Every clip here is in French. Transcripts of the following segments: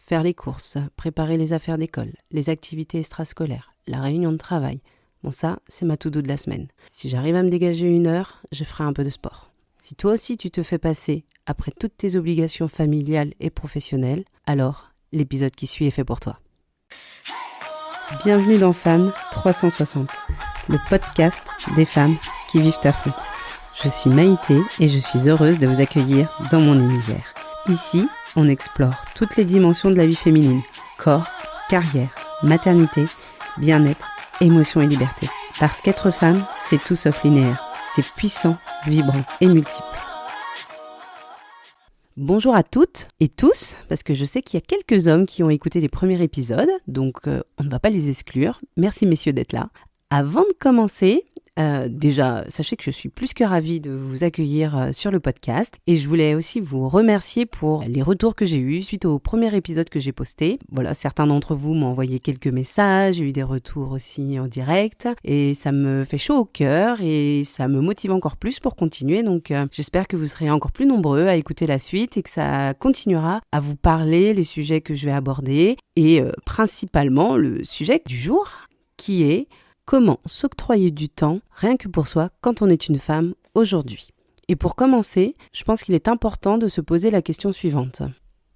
faire les courses, préparer les affaires d'école, les activités extrascolaires, la réunion de travail. Bon, ça, c'est ma to-do de la semaine. Si j'arrive à me dégager 1 heure, je ferai un peu de sport. Si toi aussi tu te fais passer après toutes tes obligations familiales et professionnelles, alors l'épisode qui suit est fait pour toi. Bienvenue dans Femmes 360, le podcast des femmes qui vivent à fond. Je suis Maïté et je suis heureuse de vous accueillir dans mon univers. Ici, on explore toutes les dimensions de la vie féminine, corps, carrière, maternité, bien-être, émotion et liberté. Parce qu'être femme, c'est tout sauf linéaire. C'est puissant, vibrant et multiple. Bonjour à toutes et tous, parce que je sais qu'il y a quelques hommes qui ont écouté les premiers épisodes, donc on ne va pas les exclure. Merci messieurs d'être là. Avant de commencer, déjà, sachez que je suis plus que ravie de vous accueillir sur le podcast et je voulais aussi vous remercier pour les retours que j'ai eus suite au premier épisode que j'ai posté. Voilà, certains d'entre vous m'ont envoyé quelques messages, j'ai eu des retours aussi en direct et ça me fait chaud au cœur et ça me motive encore plus pour continuer. Donc j'espère que vous serez encore plus nombreux à écouter la suite et que ça continuera à vous parler les sujets que je vais aborder et principalement le sujet du jour qui est comment s'octroyer du temps rien que pour soi quand on est une femme aujourd'hui. Et pour commencer, je pense qu'il est important de se poser la question suivante.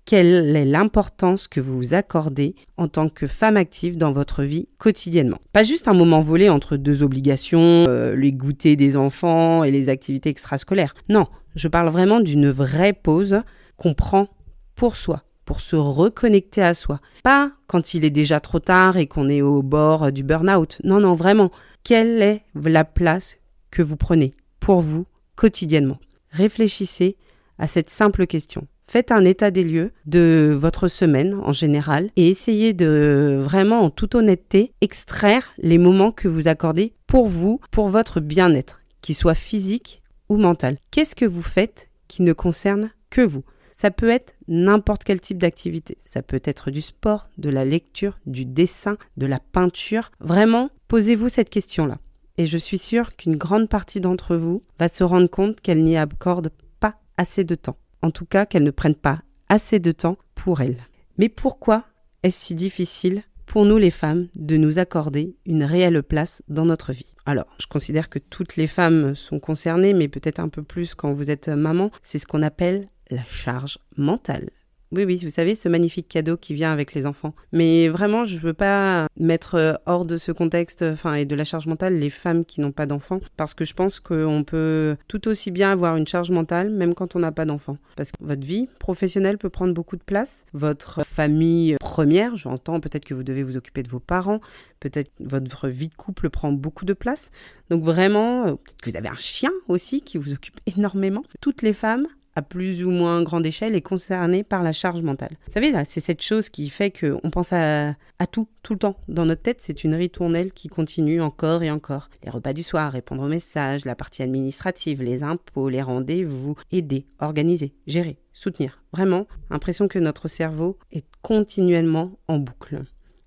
Quelle est l'importance que vous vous accordez en tant que femme active dans votre vie quotidiennement ? Pas juste un moment volé entre deux obligations, les goûters des enfants et les activités extrascolaires. Non, je parle vraiment d'une vraie pause qu'on prend pour soi, pour se reconnecter à soi. Pas quand il est déjà trop tard et qu'on est au bord du burn-out. Non, vraiment. Quelle est la place que vous prenez pour vous quotidiennement ? Réfléchissez à cette simple question. Faites un état des lieux de votre semaine en général et essayez de vraiment en toute honnêteté extraire les moments que vous accordez pour vous, pour votre bien-être, qu'il soit physique ou mental. Qu'est-ce que vous faites qui ne concerne que vous ? Ça peut être n'importe quel type d'activité. Ça peut être du sport, de la lecture, du dessin, de la peinture. Vraiment, posez-vous cette question-là. Et je suis sûre qu'une grande partie d'entre vous va se rendre compte qu'elle n'y accorde pas assez de temps. En tout cas, qu'elle ne prenne pas assez de temps pour elle. Mais pourquoi est-ce si difficile pour nous les femmes de nous accorder une réelle place dans notre vie ? Alors, je considère que toutes les femmes sont concernées, mais peut-être un peu plus quand vous êtes maman. C'est ce qu'on appelle la charge mentale. Oui, vous savez, ce magnifique cadeau qui vient avec les enfants. Mais vraiment, je ne veux pas mettre hors de ce contexte et de la charge mentale les femmes qui n'ont pas d'enfants, parce que je pense qu'on peut tout aussi bien avoir une charge mentale, même quand on n'a pas d'enfants. Parce que votre vie professionnelle peut prendre beaucoup de place, votre famille première, j'entends peut-être que vous devez vous occuper de vos parents, peut-être que votre vie de couple prend beaucoup de place. Donc vraiment, peut-être que vous avez un chien aussi qui vous occupe énormément. Toutes les femmes, à plus ou moins grande échelle, est concernée par la charge mentale. Vous savez, là, c'est cette chose qui fait qu'on pense à tout le temps. Dans notre tête, c'est une ritournelle qui continue encore et encore. Les repas du soir, répondre aux messages, la partie administrative, les impôts, les rendez-vous, aider, organiser, gérer, soutenir. Vraiment, impression que notre cerveau est continuellement en boucle.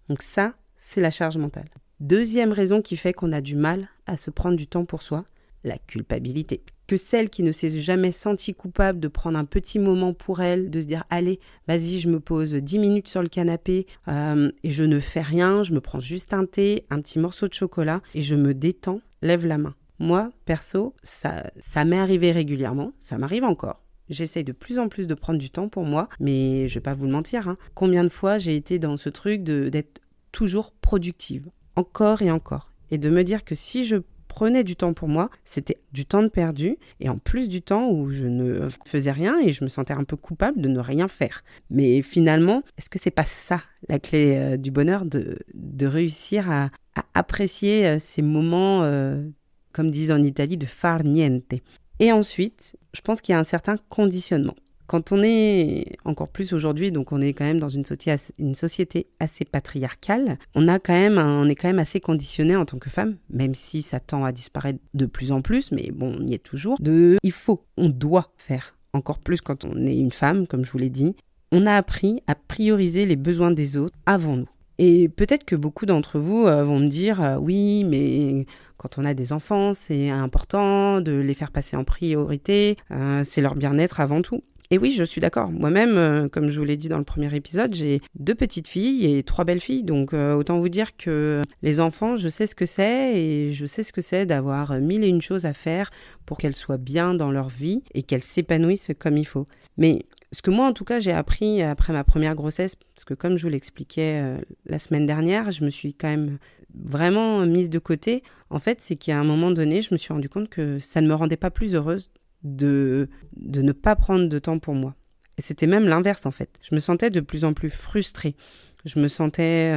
Donc ça, c'est la charge mentale. Deuxième raison qui fait qu'on a du mal à se prendre du temps pour soi, la culpabilité. Que celle qui ne s'est jamais sentie coupable de prendre un petit moment pour elle, de se dire « Allez, vas-y, je me pose 10 minutes sur le canapé et je ne fais rien, je me prends juste un thé, un petit morceau de chocolat et je me détends », lève la main. Moi, perso, ça m'est arrivé régulièrement, ça m'arrive encore. J'essaye de plus en plus de prendre du temps pour moi, mais je vais pas vous le mentir, combien de fois j'ai été dans ce truc d'être toujours productive, encore et encore, et de me dire que si je prenais du temps pour moi, c'était du temps de perdu et en plus du temps où je ne faisais rien et je me sentais un peu coupable de ne rien faire. Mais finalement, est-ce que c'est pas ça la clé du bonheur de réussir à apprécier ces moments, comme disent en Italie, de far niente. Et ensuite, je pense qu'il y a un certain conditionnement. Quand on est, encore plus aujourd'hui, donc on est quand même dans une société assez patriarcale, on est quand même assez conditionné en tant que femme, même si ça tend à disparaître de plus en plus, mais bon, on y est toujours, on doit faire, encore plus quand on est une femme, comme je vous l'ai dit. On a appris à prioriser les besoins des autres avant nous. Et peut-être que beaucoup d'entre vous vont me dire oui, mais quand on a des enfants, c'est important de les faire passer en priorité, c'est leur bien-être avant tout. Et oui, je suis d'accord. Moi-même, comme je vous l'ai dit dans le premier épisode, j'ai 2 petites filles et 3 belles filles. Donc, autant vous dire que les enfants, je sais ce que c'est et je sais ce que c'est d'avoir 1000 et une choses à faire pour qu'elles soient bien dans leur vie et qu'elles s'épanouissent comme il faut. Mais ce que moi, en tout cas, j'ai appris après ma première grossesse, parce que comme je vous l'expliquais la semaine dernière, je me suis quand même vraiment mise de côté. En fait, c'est qu'à un moment donné, je me suis rendu compte que ça ne me rendait pas plus heureuse de ne pas prendre de temps pour moi. Et c'était même l'inverse, en fait. Je me sentais de plus en plus frustrée. Je me sentais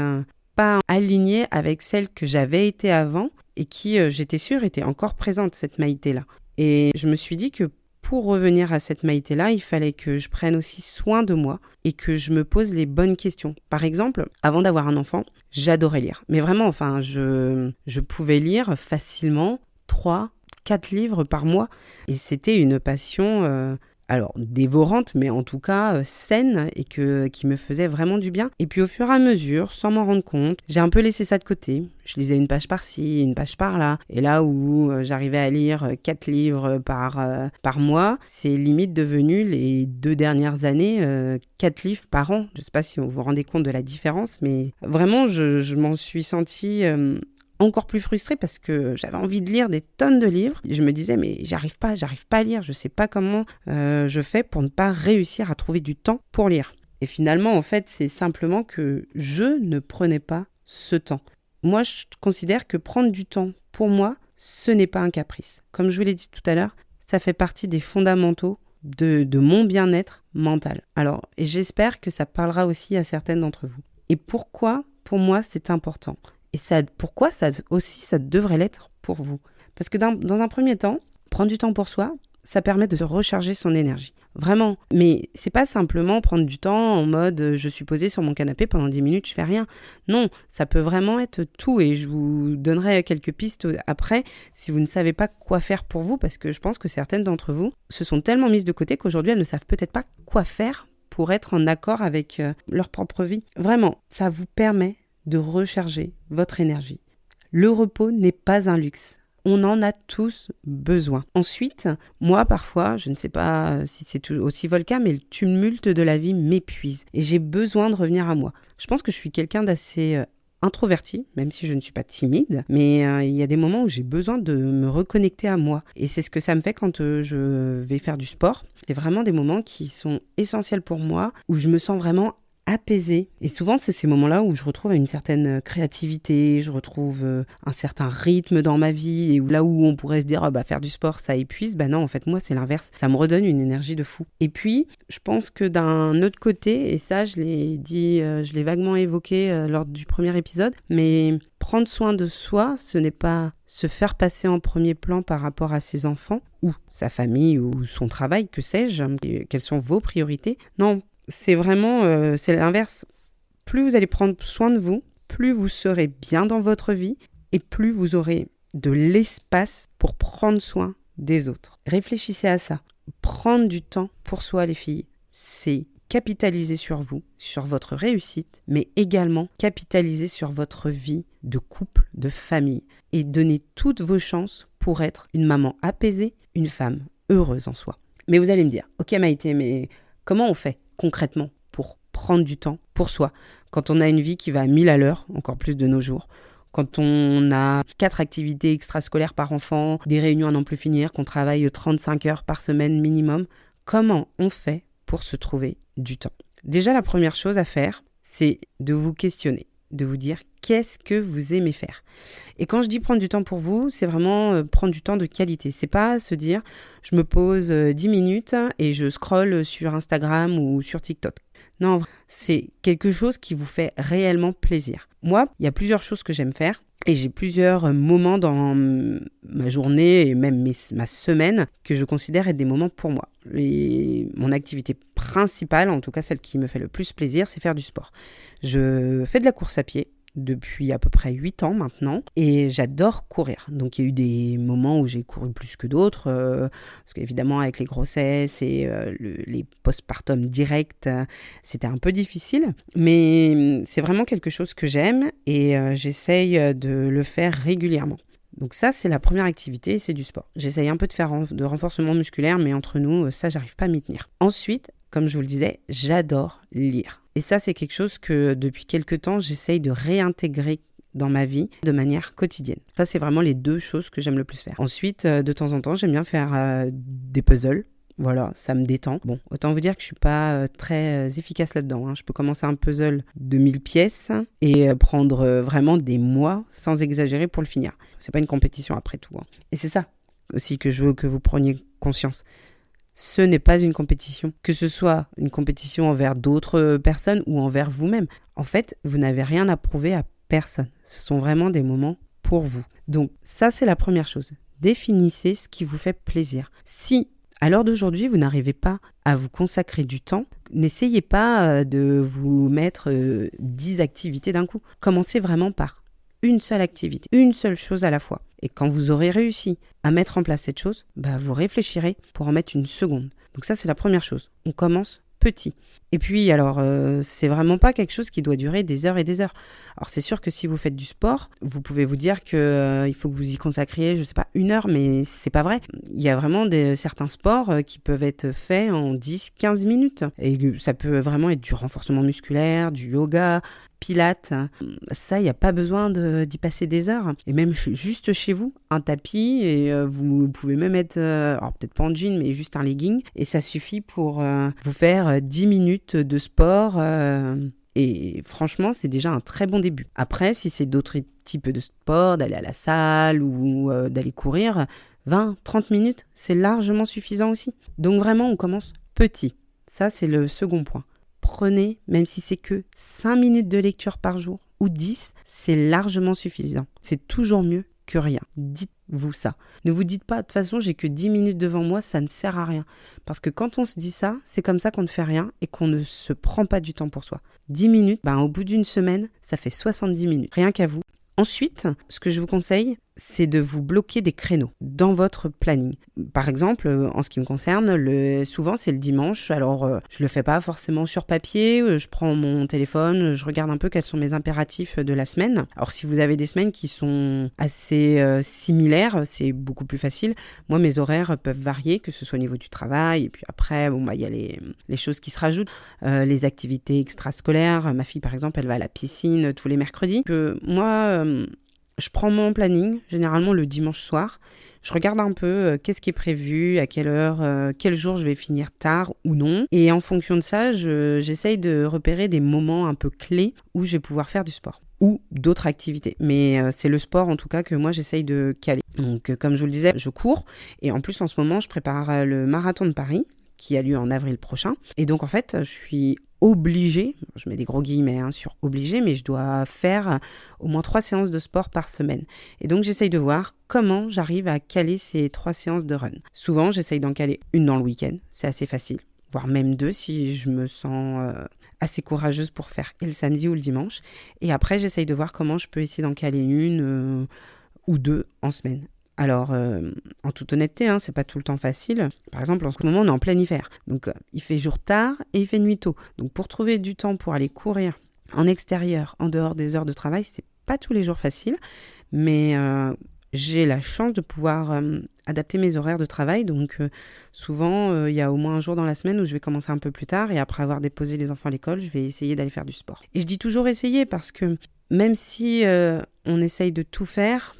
pas alignée avec celle que j'avais été avant et qui, j'étais sûre, était encore présente, cette Maïté-là. Et je me suis dit que pour revenir à cette Maïté-là, il fallait que je prenne aussi soin de moi et que je me pose les bonnes questions. Par exemple, avant d'avoir un enfant, j'adorais lire. Mais vraiment, enfin, je pouvais lire facilement 3, 4 livres par mois. Et c'était une passion, alors dévorante, mais en tout cas saine et qui me faisait vraiment du bien. Et puis au fur et à mesure, sans m'en rendre compte, j'ai un peu laissé ça de côté. Je lisais une page par-ci, une page par-là. Et là où j'arrivais à lire 4 livres par mois, c'est limite devenu les 2 dernières années 4 livres par an. Je ne sais pas si vous vous rendez compte de la différence, mais vraiment, je m'en suis sentie encore plus frustrée parce que j'avais envie de lire des tonnes de livres. Je me disais, mais j'arrive pas à lire. Je sais pas comment je fais pour ne pas réussir à trouver du temps pour lire. Et finalement, en fait, c'est simplement que je ne prenais pas ce temps. Moi, je considère que prendre du temps pour moi, ce n'est pas un caprice. Comme je vous l'ai dit tout à l'heure, ça fait partie des fondamentaux de mon bien-être mental. Alors, et j'espère que ça parlera aussi à certaines d'entre vous. Et pourquoi, pour moi, c'est important ? Et pourquoi ça devrait l'être pour vous ? Parce que dans un premier temps, prendre du temps pour soi, ça permet de recharger son énergie. Vraiment. Mais c'est pas simplement prendre du temps en mode je suis posée sur mon canapé pendant 10 minutes, je fais rien. Non, ça peut vraiment être tout. Et je vous donnerai quelques pistes après si vous ne savez pas quoi faire pour vous, parce que je pense que certaines d'entre vous se sont tellement mises de côté qu'aujourd'hui elles ne savent peut-être pas quoi faire pour être en accord avec leur propre vie. Vraiment, ça vous permet de recharger votre énergie. Le repos n'est pas un luxe. On en a tous besoin. Ensuite, moi parfois, je ne sais pas si c'est aussi votre cas, mais le tumulte de la vie m'épuise et j'ai besoin de revenir à moi. Je pense que je suis quelqu'un d'assez introverti, même si je ne suis pas timide, mais il y a des moments où j'ai besoin de me reconnecter à moi. Et c'est ce que ça me fait quand je vais faire du sport. C'est vraiment des moments qui sont essentiels pour moi, où je me sens vraiment apaisée. Et souvent, c'est ces moments-là où je retrouve une certaine créativité, je retrouve un certain rythme dans ma vie, et là où on pourrait se dire, faire du sport, ça épuise, non, en fait, moi, c'est l'inverse. Ça me redonne une énergie de fou. Et puis, je pense que d'un autre côté, et ça, je l'ai dit, je l'ai vaguement évoqué lors du premier épisode, mais prendre soin de soi, ce n'est pas se faire passer en premier plan par rapport à ses enfants, ou sa famille, ou son travail, que sais-je, quelles sont vos priorités. Non, c'est vraiment, c'est l'inverse. Plus vous allez prendre soin de vous, plus vous serez bien dans votre vie et plus vous aurez de l'espace pour prendre soin des autres. Réfléchissez à ça. Prendre du temps pour soi, les filles, c'est capitaliser sur vous, sur votre réussite, mais également capitaliser sur votre vie de couple, de famille et donner toutes vos chances pour être une maman apaisée, une femme heureuse en soi. Mais vous allez me dire, ok Maïté, mais comment on fait concrètement pour prendre du temps pour soi quand on a une vie qui va à 1000 à l'heure, encore plus de nos jours, quand on a 4 activités extrascolaires par enfant, des réunions à n'en plus finir, qu'on travaille 35 heures par semaine minimum? Comment on fait pour se trouver du temps? Déjà, la première chose à faire, c'est de vous questionner, de vous dire qu'est-ce que vous aimez faire. Et quand je dis prendre du temps pour vous, c'est vraiment prendre du temps de qualité. C'est pas se dire je me pose 10 minutes et je scrolle sur Instagram ou sur TikTok. Non, c'est quelque chose qui vous fait réellement plaisir. Moi, il y a plusieurs choses que j'aime faire et j'ai plusieurs moments dans ma journée et même ma semaine que je considère être des moments pour moi. Mon activité principale, en tout cas celle qui me fait le plus plaisir, c'est faire du sport. Je fais de la course à pied depuis à peu près 8 ans maintenant et j'adore courir. Donc il y a eu des moments où j'ai couru plus que d'autres parce qu'évidemment avec les grossesses et les postpartum directs, c'était un peu difficile, mais c'est vraiment quelque chose que j'aime et j'essaye de le faire régulièrement. Donc ça, c'est la première activité, c'est du sport. J'essaye un peu de faire de renforcement musculaire, mais entre nous, ça, j'arrive pas à m'y tenir. Ensuite, comme je vous le disais, j'adore lire. Et ça, c'est quelque chose que depuis quelques temps, j'essaye de réintégrer dans ma vie de manière quotidienne. Ça, c'est vraiment les 2 choses que j'aime le plus faire. Ensuite, de temps en temps, j'aime bien faire des puzzles. Voilà, ça me détend. Bon, autant vous dire que je suis pas très efficace là-dedans. Je peux commencer un puzzle de 1000 pièces et prendre vraiment des mois, sans exagérer, pour le finir. C'est pas une compétition après tout. Et c'est ça aussi que je veux que vous preniez conscience. Ce n'est pas une compétition. Que ce soit une compétition envers d'autres personnes ou envers vous-même. En fait, vous n'avez rien à prouver à personne. Ce sont vraiment des moments pour vous. Donc ça, c'est la première chose. Définissez ce qui vous fait plaisir. Si à l'heure d'aujourd'hui, vous n'arrivez pas à vous consacrer du temps, n'essayez pas de vous mettre 10 activités d'un coup. Commencez vraiment par une seule activité, une seule chose à la fois. Et quand vous aurez réussi à mettre en place cette chose, vous réfléchirez pour en mettre une seconde. Donc ça, c'est la première chose. On commence petit. Et puis, alors, c'est vraiment pas quelque chose qui doit durer des heures et des heures. Alors, c'est sûr que si vous faites du sport, vous pouvez vous dire que il faut que vous y consacriez, je sais pas, 1 heure, mais c'est pas vrai. Il y a vraiment certains sports qui peuvent être faits en 10-15 minutes. Et ça peut vraiment être du renforcement musculaire, du yoga, pilates. Ça, il n'y a pas besoin d'y passer des heures. Et même juste chez vous, un tapis, et vous pouvez même être, alors peut-être pas en jean, mais juste un legging. Et ça suffit pour vous faire 10 minutes de sport. Et franchement, c'est déjà un très bon début. Après, si c'est d'autres types de sport, d'aller à la salle ou d'aller courir, 20-30 minutes, c'est largement suffisant aussi. Donc vraiment, on commence petit. Ça, c'est le second point. Prenez, même si c'est que 5 minutes de lecture par jour ou 10, c'est largement suffisant. C'est toujours mieux que rien. Dites-vous ça. Ne vous dites pas, de toute façon, j'ai que 10 minutes devant moi, ça ne sert à rien. Parce que quand on se dit ça, c'est comme ça qu'on ne fait rien et qu'on ne se prend pas du temps pour soi. 10 minutes, au bout d'une semaine, ça fait 70 minutes. Rien qu'à vous. Ensuite, ce que je vous conseille, c'est de vous bloquer des créneaux dans votre planning. Par exemple, en ce qui me concerne, souvent c'est le dimanche. Alors, je le fais pas forcément sur papier. Je prends mon téléphone, je regarde un peu quels sont mes impératifs de la semaine. Alors, si vous avez des semaines qui sont assez similaires, c'est beaucoup plus facile. Moi, mes horaires peuvent varier, que ce soit au niveau du travail. Et puis après, il y a les choses qui se rajoutent. Les activités extrascolaires. Ma fille, par exemple, elle va à la piscine tous les mercredis. Moi, je prends mon planning, généralement le dimanche soir. Je regarde un peu qu'est-ce qui est prévu, à quelle heure, quel jour je vais finir tard ou non. Et en fonction de ça, j'essaye de repérer des moments un peu clés où je vais pouvoir faire du sport ou d'autres activités. Mais c'est le sport en tout cas que moi j'essaye de caler. Donc comme je vous le disais, je cours. Et en plus en ce moment, je prépare le marathon de Paris qui a lieu en avril prochain. Et donc en fait, je suis obligée, je mets des gros guillemets sur obligée, mais je dois faire au moins 3 séances de sport par semaine. Et donc j'essaye de voir comment j'arrive à caler ces 3 séances de run. Souvent, j'essaye d'en caler une dans le week-end, c'est assez facile, voire même 2 si je me sens assez courageuse pour faire et le samedi ou le dimanche. Et après, j'essaye de voir comment je peux essayer d'en caler une ou 2 en semaine. Alors, en toute honnêteté, c'est pas tout le temps facile. Par exemple, en ce moment, on est en plein hiver. Donc, il fait jour tard et il fait nuit tôt. Donc, pour trouver du temps pour aller courir en extérieur, en dehors des heures de travail, c'est pas tous les jours facile. Mais j'ai la chance de pouvoir adapter mes horaires de travail. Donc, souvent, il y a au moins un jour dans la semaine où je vais commencer un peu plus tard. Et après avoir déposé les enfants à l'école, je vais essayer d'aller faire du sport. Et je dis toujours essayer parce que même si on essaye de tout faire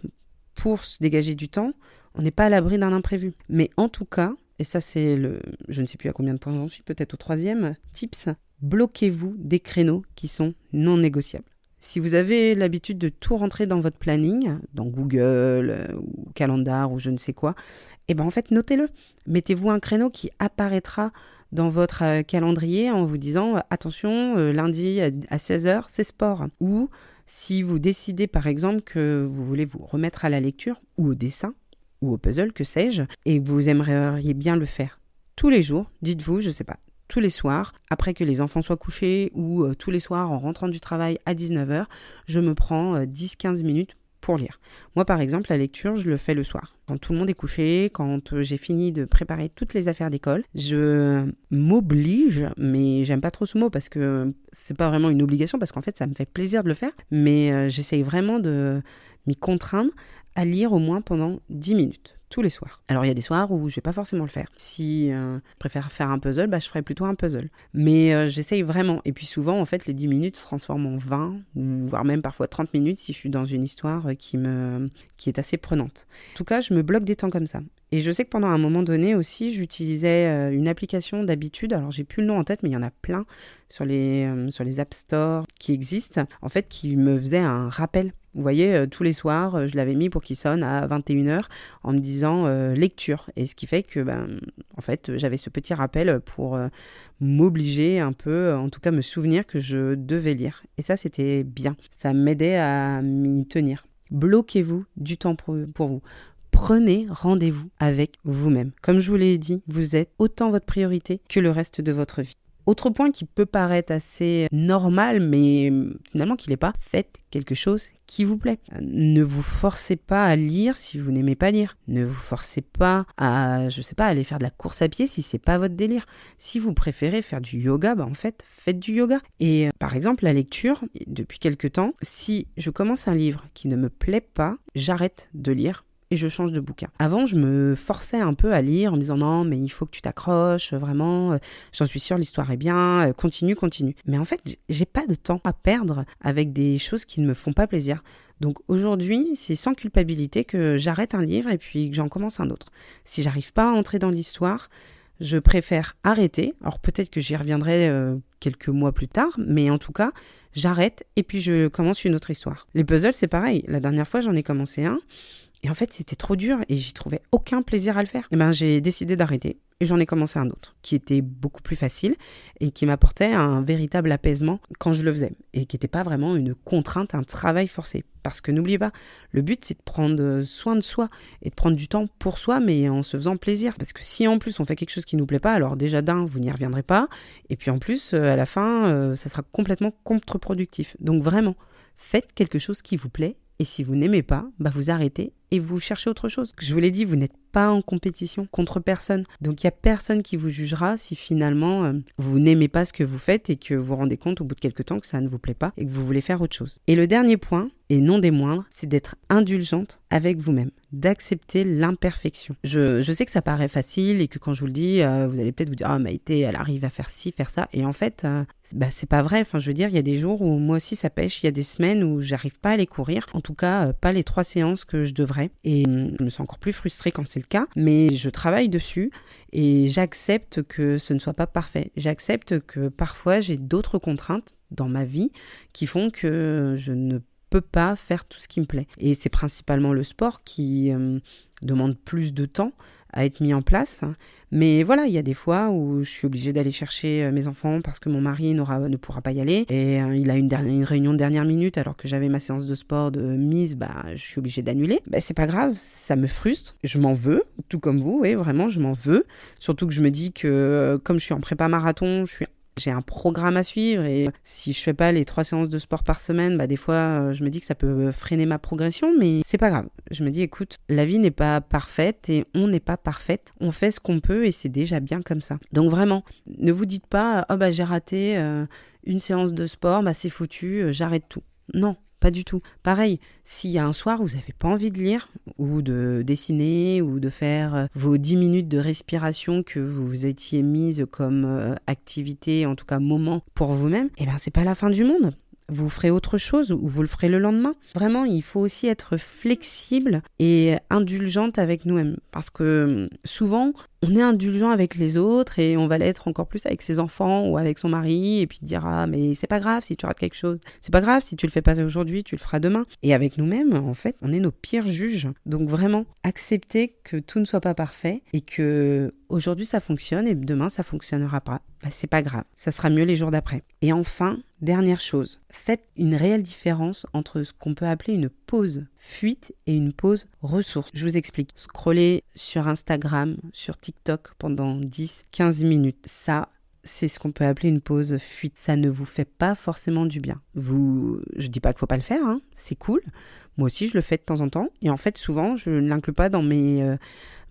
pour se dégager du temps, on n'est pas à l'abri d'un imprévu. Mais en tout cas, et ça c'est je ne sais plus à combien de points j'en suis, peut-être au 3e tips, bloquez-vous des créneaux qui sont non négociables. Si vous avez l'habitude de tout rentrer dans votre planning, dans Google ou Calendar ou je ne sais quoi, en fait notez-le. Mettez-vous un créneau qui apparaîtra dans votre calendrier en vous disant attention, lundi à 16h, c'est sport. Ou si vous décidez par exemple que vous voulez vous remettre à la lecture ou au dessin ou au puzzle, que sais-je, et que vous aimeriez bien le faire tous les jours, dites-vous, je sais pas, tous les soirs, après que les enfants soient couchés ou tous les soirs en rentrant du travail à 19h, je me prends 10-15 minutes pour lire. Moi, par exemple, la lecture, je le fais le soir. Quand tout le monde est couché, quand j'ai fini de préparer toutes les affaires d'école, je m'oblige, mais j'aime pas trop ce mot parce que c'est pas vraiment une obligation, parce qu'en fait, ça me fait plaisir de le faire, mais j'essaye vraiment de m'y contraindre à lire au moins pendant 10 minutes. Tous les soirs. Alors, il y a des soirs où je vais pas forcément le faire. Si je préfère faire un puzzle, je ferai plutôt un puzzle. Mais j'essaye vraiment. Et puis souvent, en fait, les 10 minutes se transforment en 20, voire même parfois 30 minutes si je suis dans une histoire qui est assez prenante. En tout cas, je me bloque des temps comme ça. Et je sais que pendant un moment donné aussi, j'utilisais une application d'habitude. Alors, j'ai plus le nom en tête, mais il y en a plein sur les App Store qui existent, en fait, qui me faisaient un rappel. Vous voyez, tous les soirs, je l'avais mis pour qu'il sonne à 21h en me disant lecture. Et ce qui fait que, en fait, j'avais ce petit rappel pour m'obliger un peu, en tout cas me souvenir que je devais lire. Et ça, c'était bien. Ça m'aidait à m'y tenir. Bloquez-vous du temps pour vous. Prenez rendez-vous avec vous-même. Comme je vous l'ai dit, vous êtes autant votre priorité que le reste de votre vie. Autre point qui peut paraître assez normal, mais finalement qui l'est pas, faites quelque chose qui vous plaît. Ne vous forcez pas à lire si vous n'aimez pas lire. Ne vous forcez pas à, aller faire de la course à pied si c'est pas votre délire. Si vous préférez faire du yoga, en fait, faites du yoga. Et par exemple, la lecture, depuis quelque temps, si je commence un livre qui ne me plaît pas, j'arrête de lire. Et je change de bouquin. Avant, je me forçais un peu à lire en me disant non, mais il faut que tu t'accroches, vraiment, j'en suis sûre, l'histoire est bien, continue. Mais en fait, j'ai pas de temps à perdre avec des choses qui ne me font pas plaisir. Donc aujourd'hui, c'est sans culpabilité que j'arrête un livre et puis que j'en commence un autre. Si j'arrive pas à entrer dans l'histoire, je préfère arrêter. Alors peut-être que j'y reviendrai quelques mois plus tard, mais en tout cas, j'arrête et puis je commence une autre histoire. Les puzzles, c'est pareil. La dernière fois, j'en ai commencé un. Et en fait, c'était trop dur et j'y trouvais aucun plaisir à le faire. Et j'ai décidé d'arrêter et j'en ai commencé un autre qui était beaucoup plus facile et qui m'apportait un véritable apaisement quand je le faisais et qui n'était pas vraiment une contrainte, un travail forcé. Parce que n'oubliez pas, le but c'est de prendre soin de soi et de prendre du temps pour soi, mais en se faisant plaisir. Parce que si en plus on fait quelque chose qui ne nous plaît pas, alors déjà vous n'y reviendrez pas. Et puis en plus, à la fin, ça sera complètement contre-productif. Donc vraiment, faites quelque chose qui vous plaît. Et si vous n'aimez pas, vous arrêtez et vous cherchez autre chose. Je vous l'ai dit, vous n'êtes pas en compétition contre personne. Donc il n'y a personne qui vous jugera si finalement vous n'aimez pas ce que vous faites et que vous vous rendez compte au bout de quelques temps que ça ne vous plaît pas et que vous voulez faire autre chose. Et le dernier point, et non des moindres, c'est d'être indulgente avec vous-même, d'accepter l'imperfection. Je sais que ça paraît facile et que quand je vous le dis, vous allez peut-être vous dire « Ah, Maïté, elle arrive à faire ci, faire ça ». Et en fait, c'est pas vrai. Enfin, je veux dire, il y a des jours où moi aussi ça pêche, il y a des semaines où j'arrive pas à aller courir. En tout cas, pas les 3 séances que je devrais. Et je me sens encore plus frustrée quand c'est le cas. Mais je travaille dessus et j'accepte que ce ne soit pas parfait. J'accepte que parfois j'ai d'autres contraintes dans ma vie qui font que je ne peux pas faire tout ce qui me plaît. Et c'est principalement le sport qui demande plus de temps à être mis en place. Mais voilà, il y a des fois où je suis obligée d'aller chercher mes enfants parce que mon mari ne pourra pas y aller. Et il a une réunion de dernière minute alors que j'avais ma séance de sport de mise, je suis obligée d'annuler. C'est pas grave, ça me frustre. Je m'en veux, tout comme vous, oui, vraiment, je m'en veux. Surtout que je me dis que comme je suis en prépa marathon, j'ai un programme à suivre et si je fais pas les 3 séances de sport par semaine, des fois je me dis que ça peut freiner ma progression, mais c'est pas grave. Je me dis écoute, la vie n'est pas parfaite et on n'est pas parfaite. On fait ce qu'on peut et c'est déjà bien comme ça. Donc vraiment, ne vous dites pas j'ai raté une séance de sport, c'est foutu, j'arrête tout. Non. Pas du tout. Pareil, s'il y a un soir où vous n'avez pas envie de lire ou de dessiner ou de faire vos 10 minutes de respiration que vous vous étiez mise comme activité, en tout cas moment pour vous-même, c'est pas la fin du monde. Vous ferez autre chose ou vous le ferez le lendemain. Vraiment, il faut aussi être flexible et indulgente avec nous-mêmes parce que souvent, on est indulgent avec les autres et on va l'être encore plus avec ses enfants ou avec son mari et puis dire mais c'est pas grave si tu rates quelque chose. C'est pas grave si tu le fais pas aujourd'hui, tu le feras demain. Et avec nous-mêmes, en fait, on est nos pires juges. Donc vraiment, accepter que tout ne soit pas parfait et que aujourd'hui ça fonctionne et demain ça fonctionnera pas. C'est pas grave. Ça sera mieux les jours d'après. Et enfin, dernière chose, faites une réelle différence entre ce qu'on peut appeler une pause fuite et une pause ressource. Je vous explique. Scroller sur Instagram, sur TikTok pendant 10-15 minutes, ça c'est ce qu'on peut appeler une pause fuite. Ça ne vous fait pas forcément du bien. Je dis pas qu'il faut pas le faire, hein, c'est cool. Moi aussi, je le fais de temps en temps. Et en fait, souvent, je ne l'inclus pas dans mes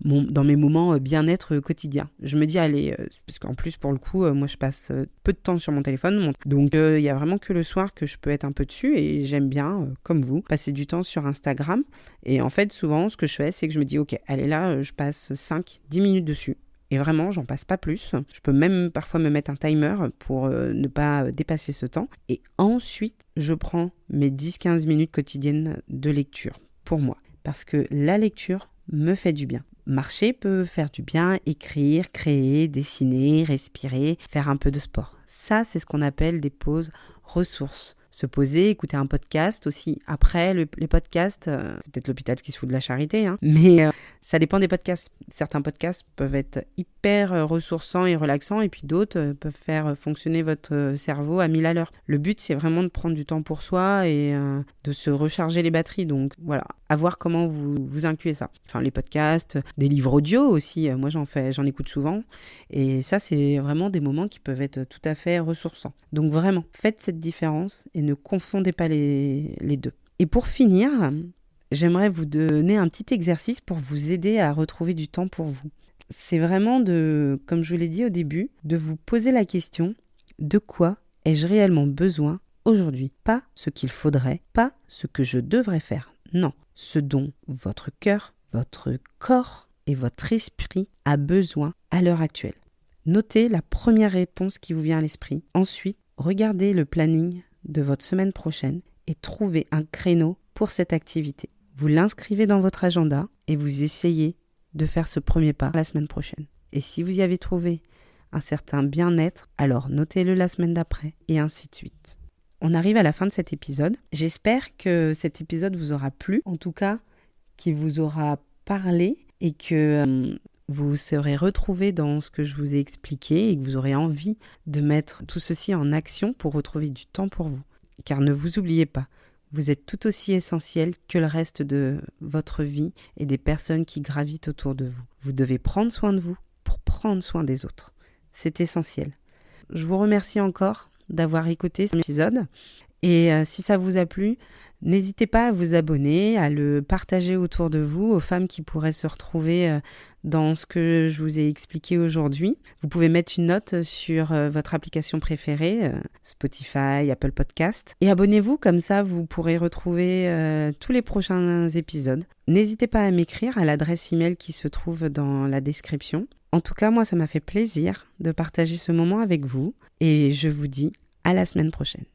moments bien-être quotidiens. Je me dis, allez, parce qu'en plus, pour le coup, moi, je passe peu de temps sur mon téléphone. Donc, il y a vraiment que le soir que je peux être un peu dessus. Et j'aime bien, comme vous, passer du temps sur Instagram. Et en fait, souvent, ce que je fais, c'est que je me dis, ok, allez là, je passe 5-10 minutes dessus. Et vraiment, j'en passe pas plus. Je peux même parfois me mettre un timer pour ne pas dépasser ce temps. Et ensuite, je prends mes 10-15 minutes quotidiennes de lecture pour moi. Parce que la lecture me fait du bien. Marcher peut faire du bien, écrire, créer, dessiner, respirer, faire un peu de sport. Ça, c'est ce qu'on appelle des pauses ressources. Se poser, écouter un podcast aussi. Après, les podcasts, c'est peut-être l'hôpital qui se fout de la charité, hein, mais ça dépend des podcasts. Certains podcasts peuvent être hyper ressourçants et relaxants, et puis d'autres peuvent faire fonctionner votre cerveau à 1000 à l'heure. Le but, c'est vraiment de prendre du temps pour soi et de se recharger les batteries. Donc voilà, à voir comment vous incluez ça. Enfin, les podcasts, des livres audio aussi, moi j'en écoute souvent. Et ça, c'est vraiment des moments qui peuvent être tout à fait ressourçants. Donc vraiment, faites cette différence et ne confondez pas les deux. Et pour finir, j'aimerais vous donner un petit exercice pour vous aider à retrouver du temps pour vous. C'est vraiment comme je l'ai dit au début, de vous poser la question, de quoi ai-je réellement besoin aujourd'hui? Pas ce qu'il faudrait, pas ce que je devrais faire. Non, ce dont votre cœur, votre corps et votre esprit a besoin à l'heure actuelle. Notez la première réponse qui vous vient à l'esprit. Ensuite, regardez le planning de votre semaine prochaine et trouvez un créneau pour cette activité. Vous l'inscrivez dans votre agenda et vous essayez de faire ce premier pas la semaine prochaine. Et si vous y avez trouvé un certain bien-être, alors notez-le la semaine d'après et ainsi de suite. On arrive à la fin de cet épisode. J'espère que cet épisode vous aura plu, en tout cas qu'il vous aura parlé et que vous serez retrouvés dans ce que je vous ai expliqué et que vous aurez envie de mettre tout ceci en action pour retrouver du temps pour vous. Car ne vous oubliez pas, vous êtes tout aussi essentiel que le reste de votre vie et des personnes qui gravitent autour de vous. Vous devez prendre soin de vous pour prendre soin des autres. C'est essentiel. Je vous remercie encore d'avoir écouté cet épisode. Et si ça vous a plu, n'hésitez pas à vous abonner, à le partager autour de vous, aux femmes qui pourraient se retrouver dans ce que je vous ai expliqué aujourd'hui. Vous pouvez mettre une note sur votre application préférée, Spotify, Apple Podcast. Et abonnez-vous, comme ça vous pourrez retrouver tous les prochains épisodes. N'hésitez pas à m'écrire à l'adresse email qui se trouve dans la description. En tout cas, moi, ça m'a fait plaisir de partager ce moment avec vous. Et je vous dis à la semaine prochaine.